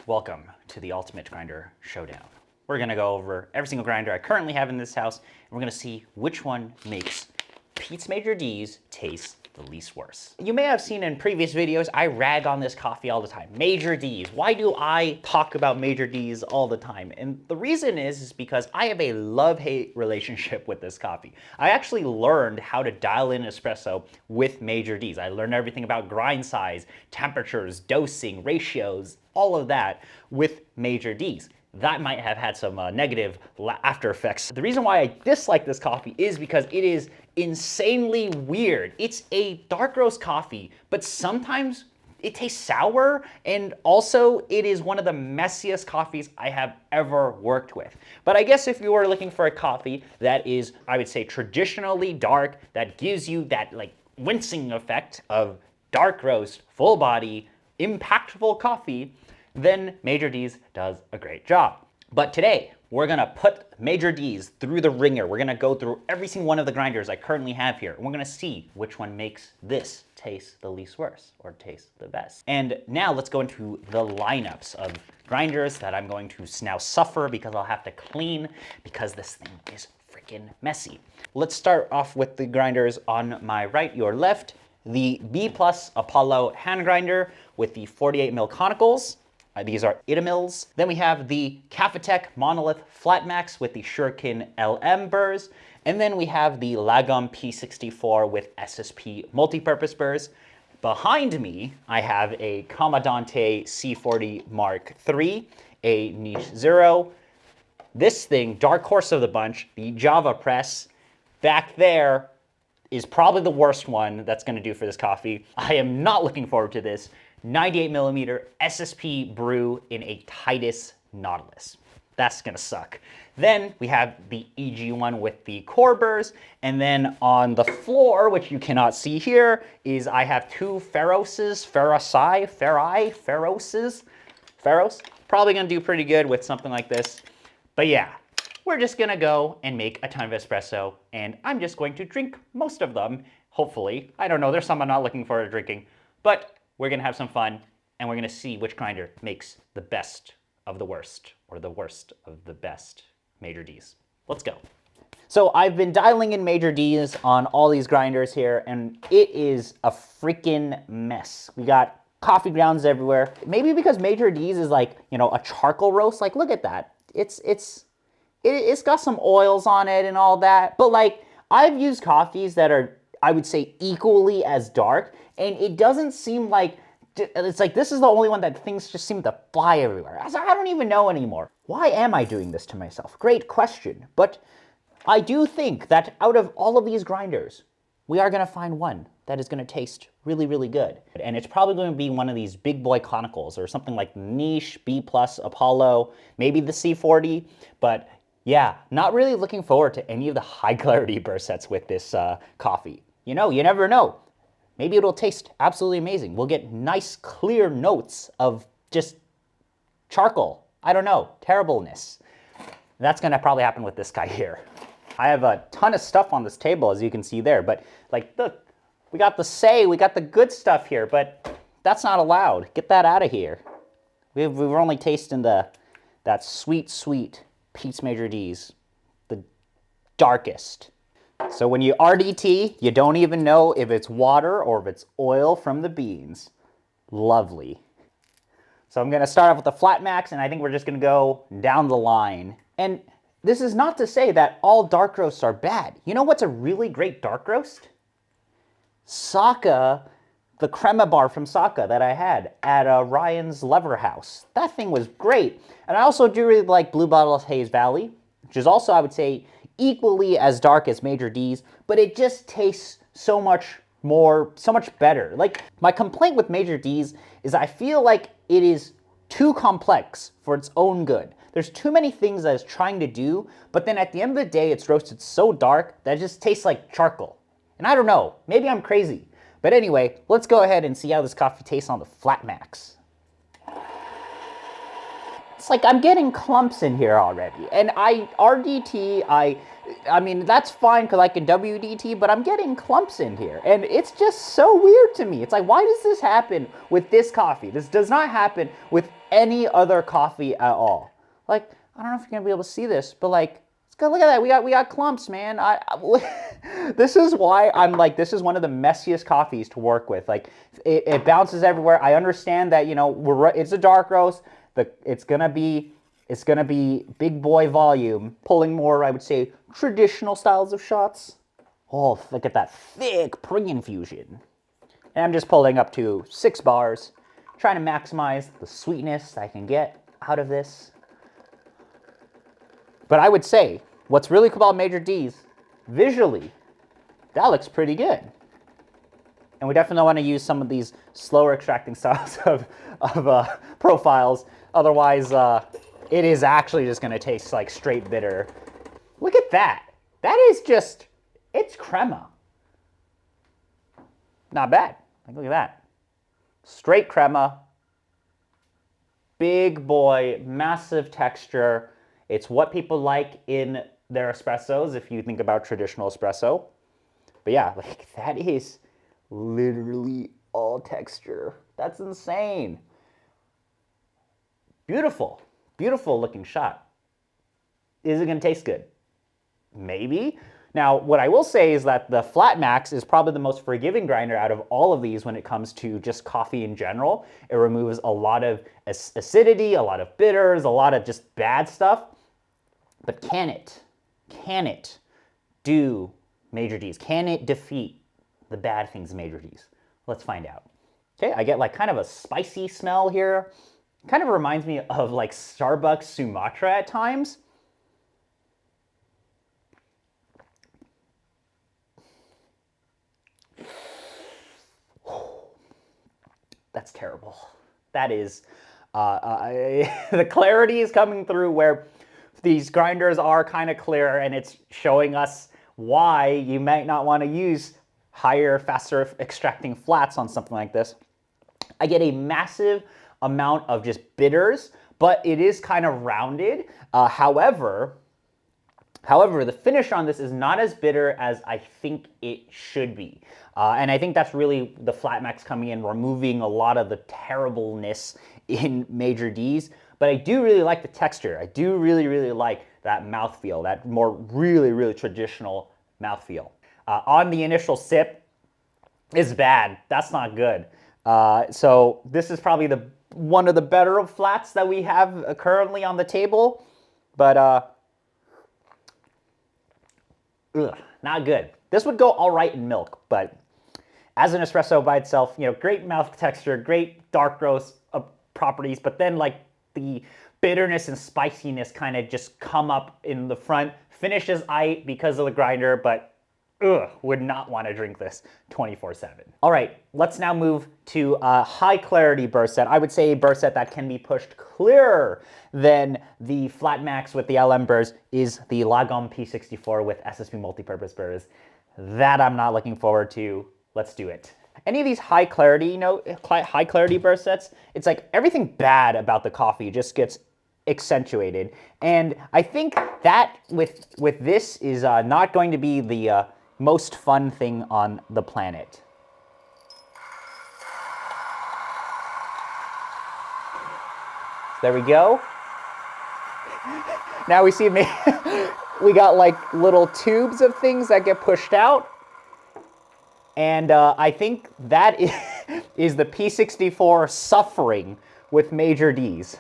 welcome to the Ultimate Grinder Showdown. We're gonna go over every single grinder I currently have in this house, and we're gonna see which one makes Pete's Major D's taste the least worse. You may have seen in previous videos, I rag on this coffee all the time. Major D's. Why do I talk about Major D's all the time? And the reason is because I have a love-hate relationship with this coffee. I actually learned how to dial in espresso with Major D's. I learned everything about grind size, temperatures, dosing, ratios, all of that with Major D's. That might have had some negative after effects. The reason why I dislike this coffee is because it is insanely weird. It's a dark roast coffee, but sometimes it tastes sour, and also it is one of the messiest coffees I have ever worked with. But I guess if you were looking for a coffee that is, I would say, traditionally dark, that gives you that like wincing effect of dark roast, full body, impactful coffee, then Major D's does a great job. But today, we're gonna put Major D's through the ringer. We're gonna go through every single one of the grinders I currently have here, and we're gonna see which one makes this taste the least worse, or taste the best. And now let's go into the lineups of grinders that I'm going to now suffer because I'll have to clean because this thing is freaking messy. Let's start off with the grinders on my right, your left. The BPLUS Apollo hand grinder with the 48 mil conicals. These are Itamils. Then we have the Kafatek Monolith Flat Max with the Shuriken LM burrs. And then we have the Lagom P64 with SSP multi-purpose burrs. Behind me, I have a Comandante C40 Mark III, a Niche Zero. This thing, dark horse of the bunch, the Javapresse. Back there is probably the worst one that's gonna do for this coffee. I am not looking forward to this. 98 millimeter SSP brew in a Titus Nautilius. That's gonna suck. Then we have the EG1 with the core burrs, and then on the floor, which you cannot see here, is I have two Pharos. Probably gonna do pretty good with something like this. But yeah, we're just gonna go and make a ton of espresso, and I'm just going to drink most of them, hopefully. I don't know, there's some I'm not looking forward to drinking, but we're gonna have some fun, and we're gonna see which grinder makes the best of the worst, or the worst of the best Major D's. Let's go. So I've been dialing in Major D's on all these grinders here, and it is a freaking mess. We got coffee grounds everywhere. Maybe because Major D's is like, you know, a charcoal roast. Like, look at that. It's got some oils on it and all that. But like, I've used coffees that are, I would say, equally as dark, and it doesn't seem like, it's like this is the only one that things just seem to fly everywhere. I don't even know anymore. Why am I doing this to myself? Great question. But I do think that out of all of these grinders, we are gonna find one that is gonna taste really, really good. And it's probably gonna be one of these big boy conicals or something like Niche, BPLUS Apollo, maybe the C40, but yeah, not really looking forward to any of the high clarity burst sets with this coffee. You know, you never know. Maybe it'll taste absolutely amazing. We'll get nice, clear notes of just charcoal. I don't know, terribleness. That's gonna probably happen with this guy here. I have a ton of stuff on this table, as you can see there, but like, look, we got the good stuff here, but that's not allowed. Get that out of here. We're only tasting that sweet, sweet Pete's Major D's, the darkest. So when you RDT, you don't even know if it's water or if it's oil from the beans. Lovely. So I'm gonna start off with the Flat Max, and I think we're just gonna go down the line. And this is not to say that all dark roasts are bad. You know what's a really great dark roast? Saka, the crema bar from Saka that I had at Ryan's Lever House. That thing was great. And I also do really like Blue Bottle's Haze Valley, which is also, I would say, equally as dark as Major D's, but it just tastes so much more, so much better. Like, my complaint with Major D's is I feel like it is too complex for its own good. There's too many things that it's trying to do, but then at the end of the day, it's roasted so dark that it just tastes like charcoal. And I don't know, maybe I'm crazy. But anyway, let's go ahead and see how this coffee tastes on the Flat Max. It's like I'm getting clumps in here already. And RDT, I mean, that's fine because I can WDT, but I'm getting clumps in here. And it's just so weird to me. It's like, why does this happen with this coffee? This does not happen with any other coffee at all. Like, I don't know if you're going to be able to see this, but like, look at that. We got clumps, man. This is why I'm like, this is one of the messiest coffees to work with. Like, it bounces everywhere. I understand that, you know, it's a dark roast. It's gonna be big boy volume, pulling more, I would say, traditional styles of shots. Oh, look at that thick pre-infusion. And I'm just pulling up to 6 bars, trying to maximize the sweetness I can get out of this. But I would say, what's really cool about Major D's, visually, that looks pretty good. And we definitely want to use some of these slower extracting styles of profiles. Otherwise, it is actually just going to taste like straight bitter. Look at that. That is just, it's crema. Not bad. Like, look at that. Straight crema. Big boy, massive texture. It's what people like in their espressos, if you think about traditional espresso. But yeah, like, that is literally all texture. That's insane. Beautiful, beautiful looking shot. Is it gonna taste good? Maybe. Now, what I will say is that the Flat Max is probably the most forgiving grinder out of all of these when it comes to just coffee in general. It removes a lot of acidity, a lot of bitters, a lot of just bad stuff. But can it do Major D's? Can it defeat the bad things in Major D's? Let's find out. Okay, I get like kind of a spicy smell here. Kind of reminds me of like Starbucks Sumatra at times. That's terrible. That is, the clarity is coming through where these grinders are kind of clear, and it's showing us why you might not want to use higher, faster extracting flats on something like this. I get a massive amount of just bitters, but it is kind of rounded. However, the finish on this is not as bitter as I think it should be. And I think that's really the Flat Max coming in, removing a lot of the terribleness in Major D's. But I do really like the texture. I do really, really like that mouthfeel, that more really, really traditional mouthfeel. On the initial sip, is bad. That's not good. So this is probably one of the better of flats that we have currently on the table. But not good. This would go all right in milk, but as an espresso by itself, you know, great mouth texture, great dark roast properties, but then like the bitterness and spiciness kind of just come up in the front. Finishes aight because of the grinder, but would not want to drink this 24/7. All right, let's now move to a high clarity burst set. I would say a burst set that can be pushed clearer than the Flat Max with the LM burrs is the Lagom P64 with SSP multipurpose burrs. That I'm not looking forward to. Let's do it. Any of these high clarity, you know, high clarity burst sets, it's like everything bad about the coffee just gets accentuated. And I think that with this is not going to be the most fun thing on the planet. There we go. Now we see we got like little tubes of things that get pushed out. And I think that is the P64 suffering with Major D's.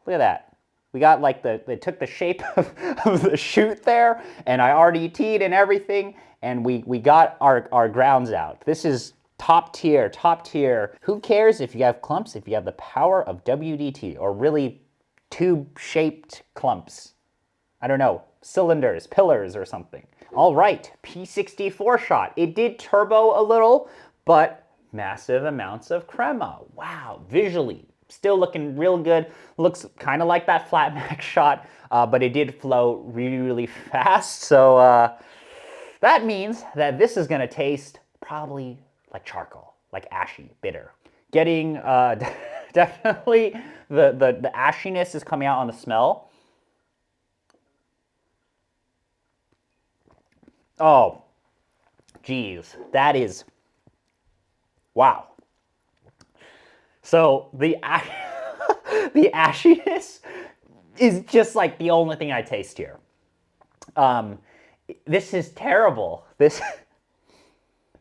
Look at that. We got like they took the shape of the chute there, and I already teed and everything, and we got our grounds out. This is top tier, top tier. Who cares if you have clumps, if you have the power of WDT, or really tube-shaped clumps? I don't know, cylinders, pillars, or something. All right, P64 shot. It did turbo a little, but massive amounts of crema. Wow, visually, still looking real good. Looks kind of like that Flat Max shot, but it did flow really, really fast. So that means that this is gonna taste probably like charcoal, like ashy, bitter. Getting definitely the ashiness is coming out on the smell. Oh, geez, that is, wow. So the the ashiness is just like the only thing I taste here. This is terrible. This,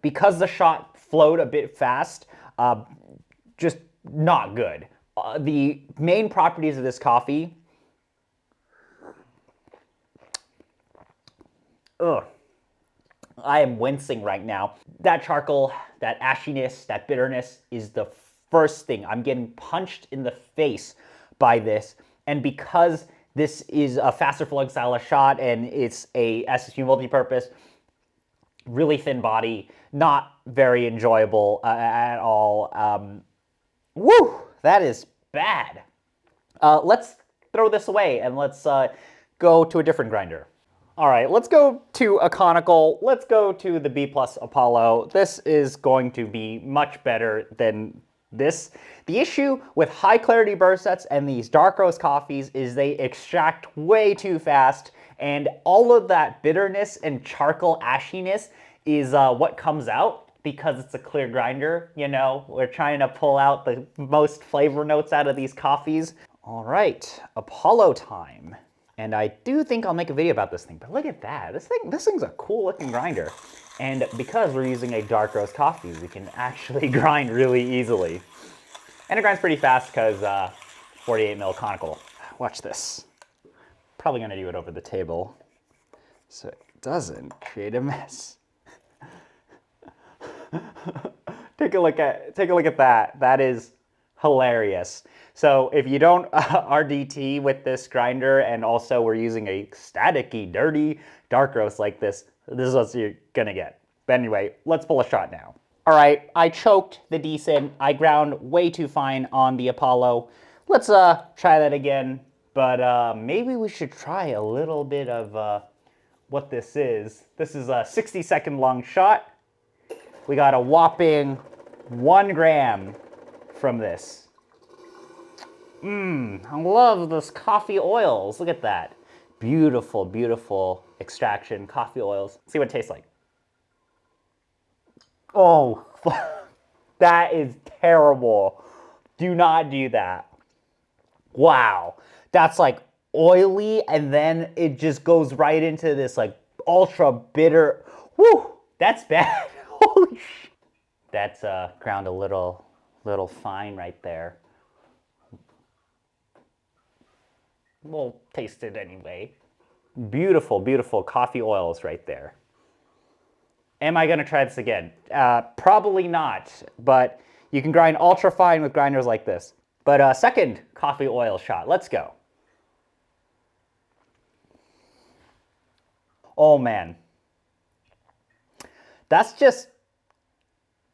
because the shot flowed a bit fast, just not good. The main properties of this coffee, ugh, I am wincing right now. That charcoal, that ashiness, that bitterness is the first thing. I'm getting punched in the face by this. And because this is a faster flowing style of shot and it's a SSU multi-purpose, really thin body, not very enjoyable at all. Woo, that is bad. Let's throw this away and let's go to a different grinder. All right, let's go to a conical. Let's go to the BPLUS Apollo. This is going to be much better than this. The issue with high clarity burst sets and these dark roast coffees is they extract way too fast, and all of that bitterness and charcoal ashiness is what comes out because it's a clear grinder. You know, we're trying to pull out the most flavor notes out of these coffees. All right, Apollo time. And I do think I'll make a video about this thing, but look at that. This thing's a cool looking grinder. And because we're using a dark roast coffee, we can actually grind really easily. And it grinds pretty fast because 48 mil conical. Watch this. Probably gonna do it over the table so it doesn't create a mess. Take a look at that. That is hilarious. So if you don't RDT with this grinder, and also we're using a staticky, dirty dark roast like this, this is what you're gonna get. But anyway, let's pull a shot now. All right, I choked the decent. I ground way too fine on the Apollo. Let's try that again, but maybe we should try a little bit of what this is. This is a 60-second long shot. We got a whopping 1 gram from this. I love those coffee oils. Look at that. Beautiful, beautiful extraction, coffee oils. Let's see what it tastes like. Oh, that is terrible. Do not do that. Wow. That's like oily, and then it just goes right into this like ultra bitter. Whew, that's bad. Holy shit. That's ground a little fine right there. We'll taste it anyway. Beautiful, beautiful coffee oils right there. Am I gonna try this again? Probably not, but you can grind ultra fine with grinders like this. But second coffee oil shot, let's go. Oh man. That's just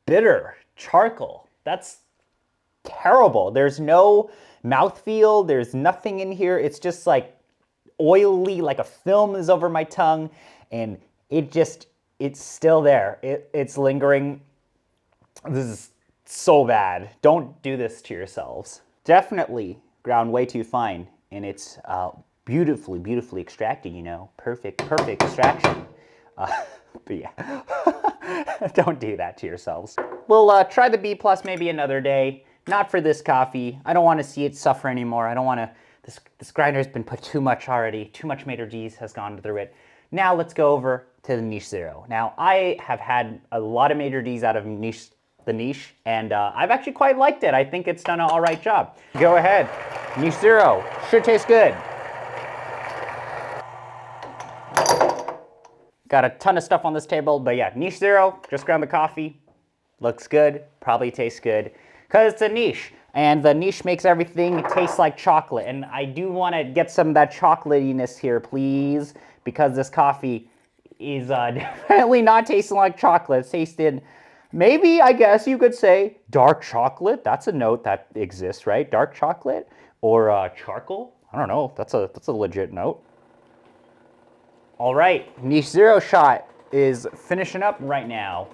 bitter charcoal. That's terrible. There's no mouthfeel, there's nothing in here. It's just like oily, like a film is over my tongue, and it's still there. It's lingering. This is so bad. Don't do this to yourselves. Definitely ground way too fine, and it's beautifully, beautifully extracted, you know. Perfect extraction. But yeah, don't do that to yourselves. We'll try the B+ maybe another day. Not for this coffee. I don't want to see it suffer anymore. I don't want to, this grinder's been put too much already. Too much Maitre D's has gone through it. Now let's go over to the Niche Zero. Now I have had a lot of Maitre D's out of the Niche, and I've actually quite liked it. I think it's done an all right job. Go ahead, Niche Zero, should taste good. Got a ton of stuff on this table, but yeah, Niche Zero, just ground the coffee. Looks good, probably tastes good. Because it's a niche, and the niche makes everything taste like chocolate. And I do want to get some of that chocolatiness here, please, because this coffee is definitely not tasting like chocolate. It's tasting, maybe, I guess you could say, dark chocolate. That's a note that exists, right? Dark chocolate or charcoal. I don't know. That's a legit note. All right, Niche Zero shot is finishing up right now.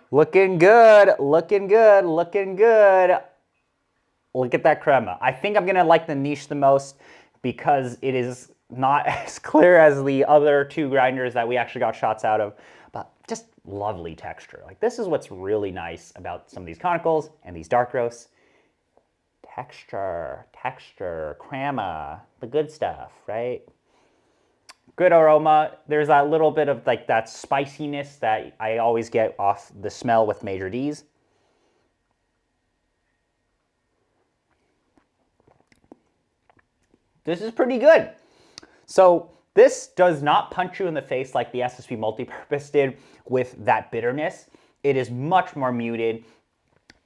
Looking good, looking good, looking good. Look at that crema. I think I'm gonna like the niche the most because it is not as clear as the other two grinders that we actually got shots out of, but just lovely texture. Like this is what's really nice about some of these conicals and these dark roasts. Texture, crema, the good stuff, right? Good aroma. There's that little bit of like that spiciness that I always get off the smell with Major D's. This is pretty good. So this does not punch you in the face like the SSP Multipurpose did with that bitterness. It is much more muted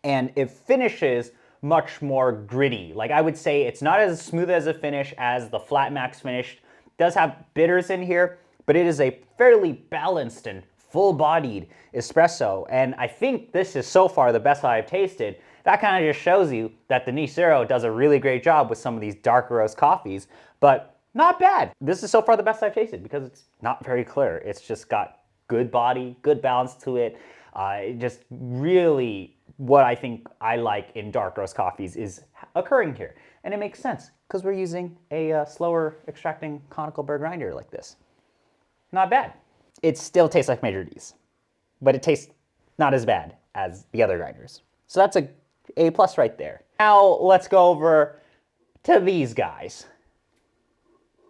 and it finishes much more gritty. Like I would say it's not as smooth as a finish as the Flat Max finished. It does have bitters in here, but it is a fairly balanced and full-bodied espresso. And I think this is so far the best I've tasted. That kind of just shows you that the Niche Zero does a really great job with some of these dark roast coffees, but not bad. This is so far the best I've tasted because it's not very clear. It's just got good body, good balance to it. Just really what I think I like in dark roast coffees is occurring here. And it makes sense because we're using a slower extracting conical burr grinder like this. Not bad. It still tastes like Major D's, but it tastes not as bad as the other grinders. So that's a A+ right there. Now let's go over to these guys.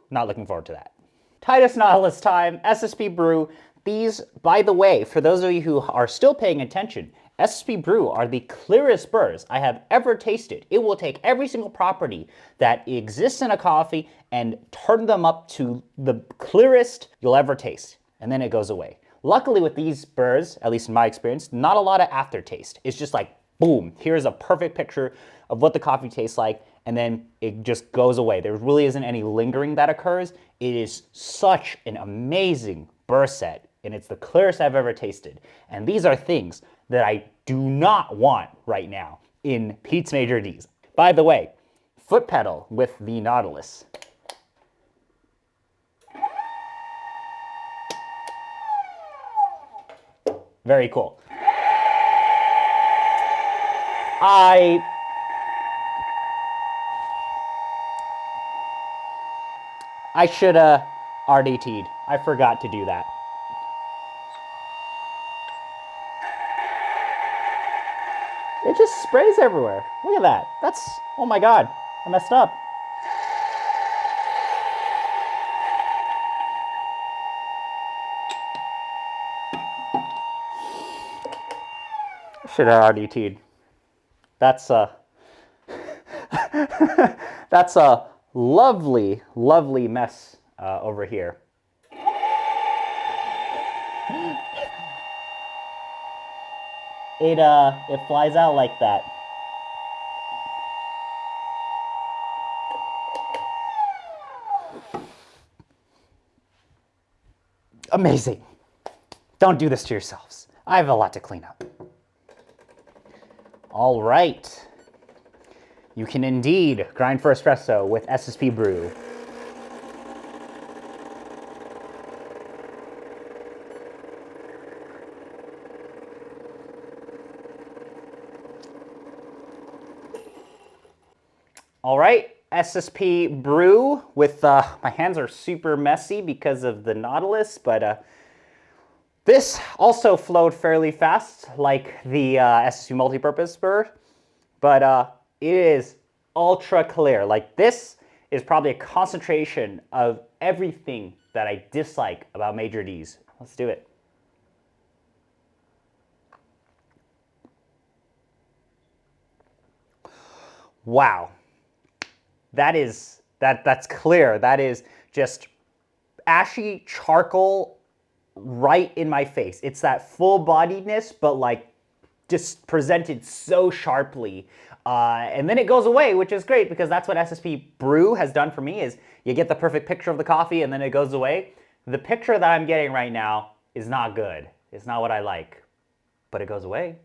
Not looking forward to that. Titus Nautilius time, SSP Brew. These, by the way, for those of you who are still paying attention, SSP Brew are the clearest burrs I have ever tasted. It will take every single property that exists in a coffee and turn them up to the clearest you'll ever taste, and then it goes away. Luckily with these burrs, at least in my experience, not a lot of aftertaste. It's just like, boom, here's a perfect picture of what the coffee tastes like, and then it just goes away. There really isn't any lingering that occurs. It is such an amazing burr set, and it's the clearest I've ever tasted. And these are things that I do not want right now in Pete's Major D's. By the way, foot pedal with the Nautilus. Very cool. I should have RDT'd. I forgot to do that. It just sprays everywhere. Look at that. That's, oh my God, I messed up. I should have RDT'd. That's that's a lovely, lovely mess over here. It flies out like that. Amazing. Don't do this to yourselves. I have a lot to clean up. All right. You can indeed grind for espresso with SSP Brew. All right, SSP Brew with, my hands are super messy because of the Nautilus, but this also flowed fairly fast like the SSP Multipurpose Burr, but it is ultra clear. Like this is probably a concentration of everything that I dislike about Major D's. Let's do it. Wow. That's clear. That is just ashy charcoal right in my face. It's that full-bodiedness, but like just presented so sharply. And then it goes away, which is great because that's what SSP Brew has done for me is you get the perfect picture of the coffee and then it goes away. The picture that I'm getting right now is not good. It's not what I like, but it goes away.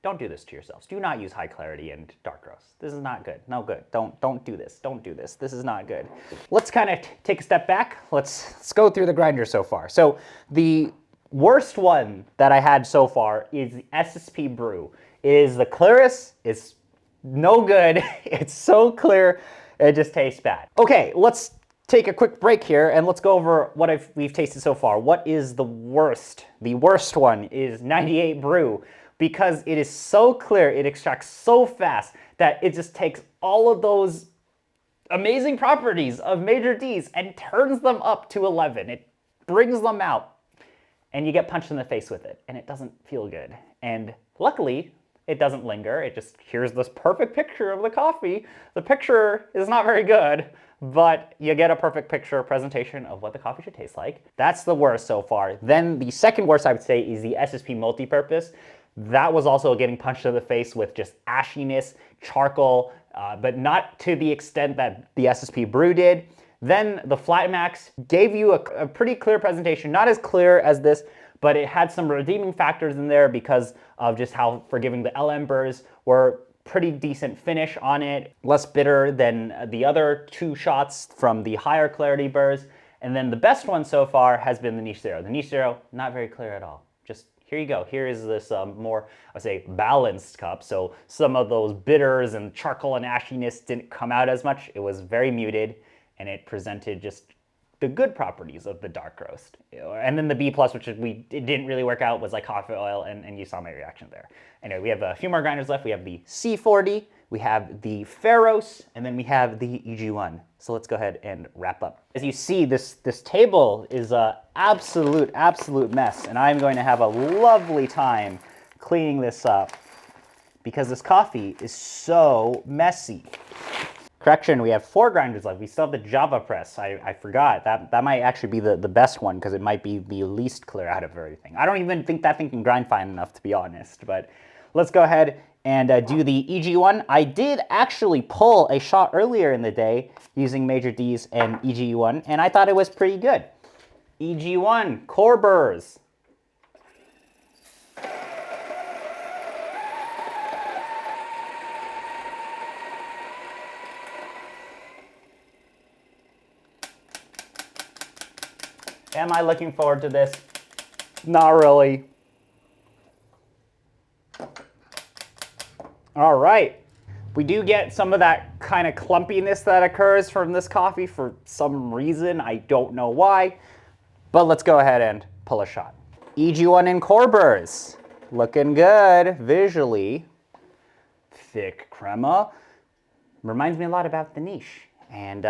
Don't do this to yourselves. Do not use high clarity and dark roast. This is not good. No good. Don't do this. Don't do this. This is not good. Let's kind of take a step back. Let's go through the grinder so far. So the worst one that I had so far is the SSP Brew. It is the clearest. It's no good. It's so clear, it just tastes bad. Okay, let's take a quick break here and let's go over what we've tasted so far. What is the worst? The worst one is 98 Brew because it is so clear, it extracts so fast that it just takes all of those amazing properties of major Ds and turns them up to 11. It brings them out and you get punched in the face with it and it doesn't feel good. And luckily, it doesn't linger. It just, here's this perfect picture of the coffee. The picture is not very good, but you get a perfect picture presentation of what the coffee should taste like. That's the worst so far. Then the second worst I would say is the SSP multipurpose. That was also getting punched in the face with just ashiness, charcoal, but not to the extent that the SSP Brew did. Then the Flat Max gave you a pretty clear presentation, not as clear as this, but it had some redeeming factors in there because of just how forgiving the LM burrs were. Pretty decent finish on it, less bitter than the other two shots from the higher clarity burrs. And then the best one so far has been the Niche Zero. The Niche Zero, not very clear at all. Just here you go. Here is this more, I would say, balanced cup. So some of those bitters and charcoal and ashiness didn't come out as much. It was very muted and it presented just the good properties of the dark roast. And then the B+, which it didn't really work out, was like coffee oil, and you saw my reaction there. Anyway, we have a few more grinders left. We have the C40, we have the Pharos, and then we have the EG1. So let's go ahead and wrap up. As you see, this table is an absolute mess, and I'm going to have a lovely time cleaning this up because this coffee is so messy. Correction, we have 4 grinders left. We still have the Javapresse. I forgot. That might actually be the best one because it might be the least clear out of everything. I don't even think that thing can grind fine enough, to be honest. But let's go ahead and do the EG1. I did actually pull a shot earlier in the day using major Ds and EG1, and I thought it was pretty good. EG1, core burrs. Am I looking forward to this? Not really. All right. We do get some of that kind of clumpiness that occurs from this coffee for some reason. I don't know why. But let's go ahead and pull a shot. EG1 in core burrs. Looking good visually. Thick crema. Reminds me a lot about the Niche. And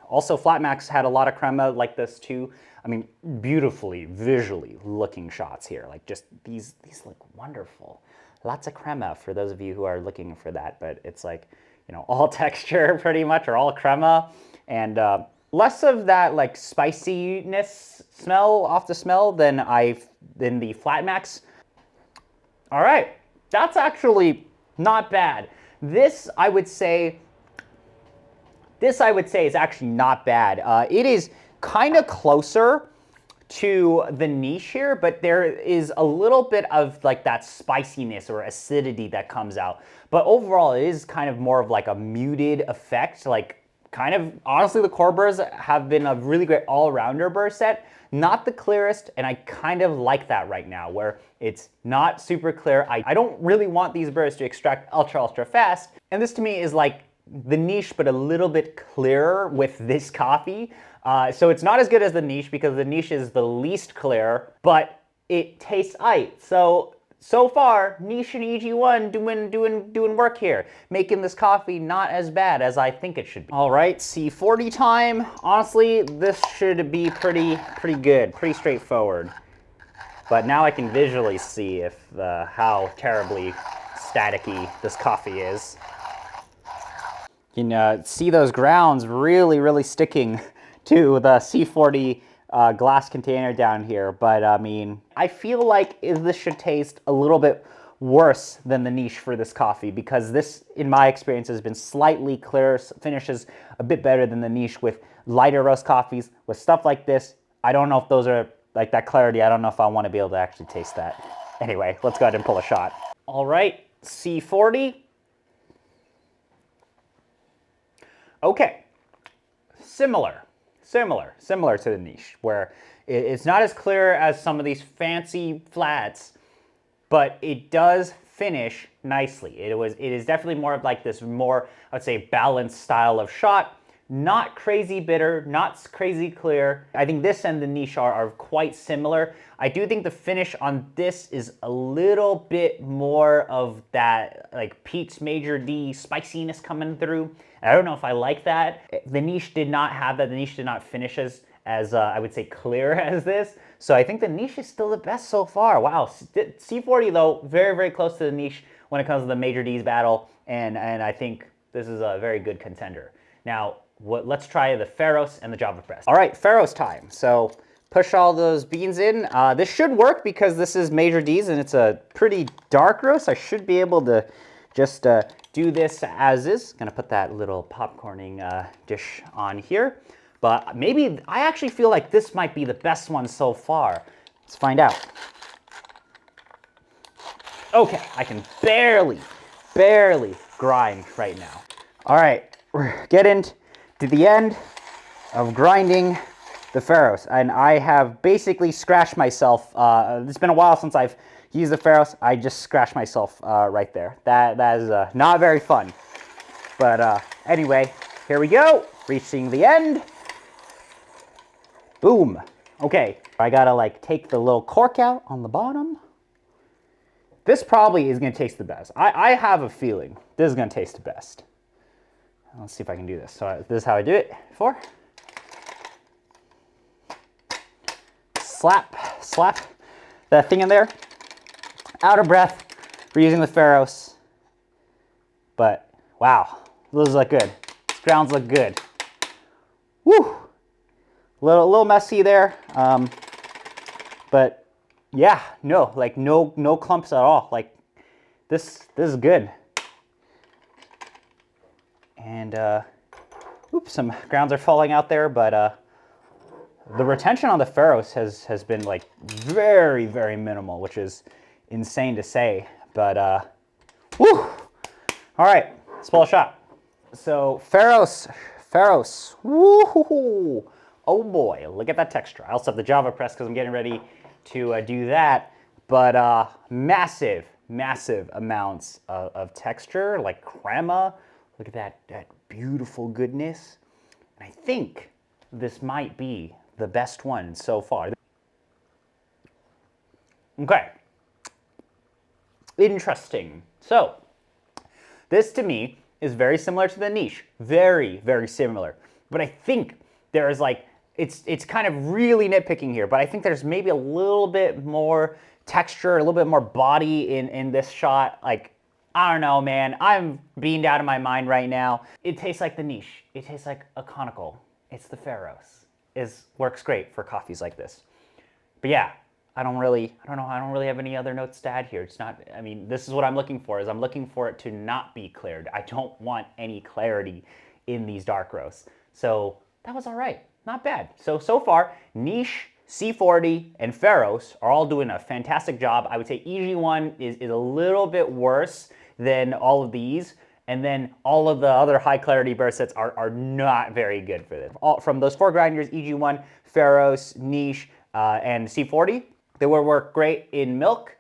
also Flat Max had a lot of crema like this too. I mean, beautifully, visually looking shots here. Like just these look wonderful. Lots of crema for those of you who are looking for that, but it's like, you know, all texture pretty much, or all crema, and less of that like spiciness smell off the smell than the Flat Max. All right, that's actually not bad. This I would say is actually not bad. It is kind of closer to the Niche here, but there is a little bit of like that spiciness or acidity that comes out. But overall, it is kind of more of like a muted effect. Like kind of, honestly, the core burrs have been a really great all-rounder burr set. Not the clearest, and I kind of like that right now, where it's not super clear. I don't really want these burrs to extract ultra fast. And this to me is like the Niche, but a little bit clearer with this coffee. So it's not as good as the Niche because the Niche is the least clear, but it tastes aight. So far, Niche and EG1 doing work here, making this coffee not as bad as I think it should be. All right, C40 time. Honestly, this should be pretty good, pretty straightforward. But now I can visually see how terribly staticky this coffee is. You can see those grounds really sticking to the C40 glass container down here, but I mean, I feel like this should taste a little bit worse than the Niche for this coffee because this, in my experience, has been slightly clearer, finishes a bit better than the Niche with lighter roast coffees. With stuff like this, I don't know if those are like that clarity. I don't know if I want to be able to actually taste that. Anyway, let's go ahead and pull a shot. All right, C40. Okay, similar to the Niche, where it's not as clear as some of these fancy flats, but it does finish nicely. It is definitely more of like this more, I would say, balanced style of shot. Not crazy bitter, not crazy clear. I think this and the niche are quite similar. I do think the finish on this is a little bit more of that like Pete's Major D spiciness coming through. I don't know if I like that. The niche did not have that. The niche did not finish as I would say clear as this. So I think the niche is still the best so far. Wow, C40 though, very, very close to the niche when it comes to the Major D's battle. And I think this is a very good contender. Now, let's try the Pharos and the Javapresse. All right, Pharos time. So push all those beans in. This should work because this is Major D's and it's a pretty dark roast. I should be able to just do this as is. Gonna put that little popcorning dish on here. But maybe, I actually feel like this might be the best one so far. Let's find out. Okay, I can barely grind right now. All right, we're getting to the end of grinding the Pharos, and I have basically scratched myself. It's been a while since I've used the Pharos. I just scratched myself right there. That is not very fun. But anyway, here we go, reaching the end. Boom. Okay, I gotta like take the little cork out on the bottom. This probably is gonna taste the best. I have a feeling this is gonna taste the best. Let's see if I can do this. So this is how I do it before. Slap that thing in there. Out of breath for using the Pharos. But wow, those look good. These grounds look good. Woo! Little messy there. But yeah, no, like no clumps at all. Like this is good. And oops, some grounds are falling out there, but the retention on the Pharos has been like very, very minimal, which is insane to say. But woo! All right, let's pull a shot. So Pharos, woohoo! Oh boy, look at that texture. I also have the Javapresse because I'm getting ready to do that. But massive amounts of texture, like crema. Look at that beautiful goodness. And I think this might be the best one so far. Okay. Interesting. So, this to me is very similar to the niche. Very, very similar. But I think there is like, it's kind of really nitpicking here, but I think there's maybe a little bit more texture, a little bit more body in this shot. Like, I don't know, man. I'm beamed out of my mind right now. It tastes like the niche. It tastes like a conical. It's the Pharos. Works great for coffees like this. But yeah, I don't really have any other notes to add here. It's not, I mean, this is what I'm looking for, is I'm looking for it to not be cleared. I don't want any clarity in these dark roasts. So that was all right, not bad. So far, niche, C40, and Pharos are all doing a fantastic job. I would say EG1 is a little bit worse than all of these. And then all of the other high clarity burst sets are not very good for this. From those 4 grinders, EG1, Pharos, niche, and C40, they will work great in milk.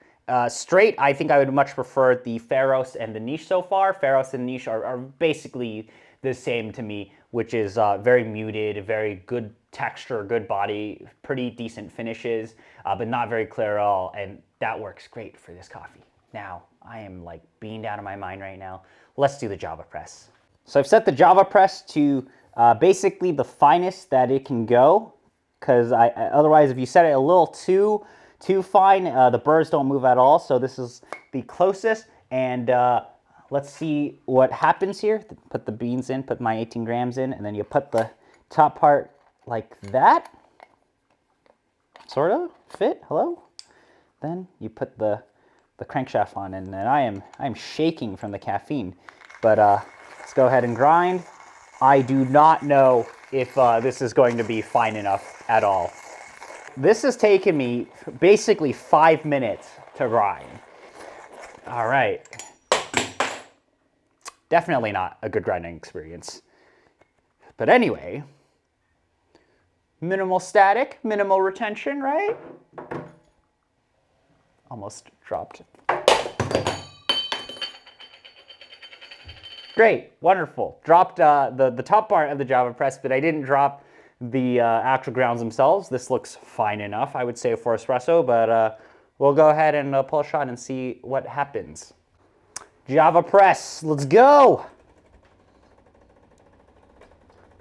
Straight, I think I would much prefer the Pharos and the niche so far. Pharos and niche are basically the same to me, which is very muted, very good texture, good body, pretty decent finishes, but not very clear at all. And that works great for this coffee. Now, I am like beamed out of my mind right now. Let's do the Javapresse. So I've set the Javapresse to basically the finest that it can go, because otherwise if you set it a little too fine, the burrs don't move at all. So this is the closest, and let's see what happens here. Put the beans in, put my 18 grams in, and then you put the top part like that. Sort of fit, hello? Then you put the crankshaft on, and I am shaking from the caffeine. But let's go ahead and grind. I do not know if this is going to be fine enough at all. This has taken me basically 5 minutes to grind. All right. Definitely not a good grinding experience. But anyway, minimal static, minimal retention, right? Almost dropped. Great, wonderful. Dropped the top part of the Javapresse, but I didn't drop the actual grounds themselves. This looks fine enough, I would say, for espresso, but we'll go ahead and pull a shot and see what happens. Javapresse, let's go!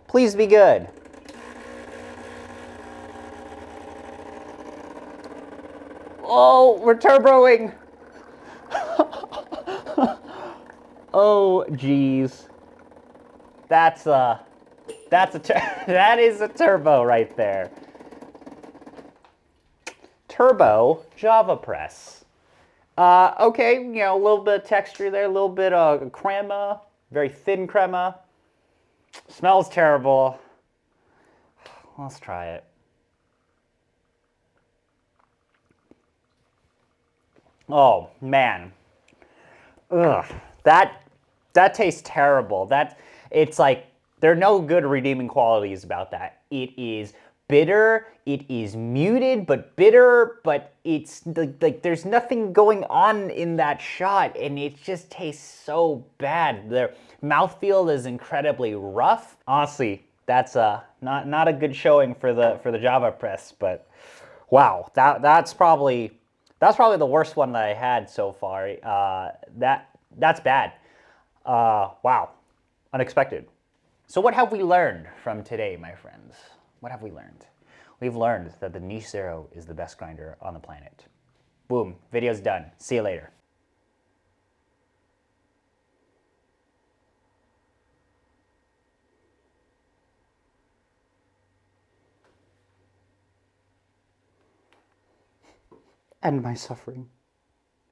Please be good. Oh, we're turboing. Oh, geez. That is a turbo right there. Turbo Javapresse. Okay, you know, a little bit of texture there, a little bit of crema, very thin crema. Smells terrible. Let's try it. Oh, man. Ugh. That tastes terrible. It's like, there are no good redeeming qualities about that. It is bitter, it is muted, but bitter, but it's like there's nothing going on in that shot, and it just tastes so bad. The mouthfeel is incredibly rough. Honestly, that's not a good showing for the Javapresse, but wow, that's probably the worst one that I had so far. That's bad. Wow, unexpected. So what have we learned from today, my friends? What have we learned? We've learned that the Niche Zero is the best grinder on the planet. Boom, video's done. See you later. End my suffering.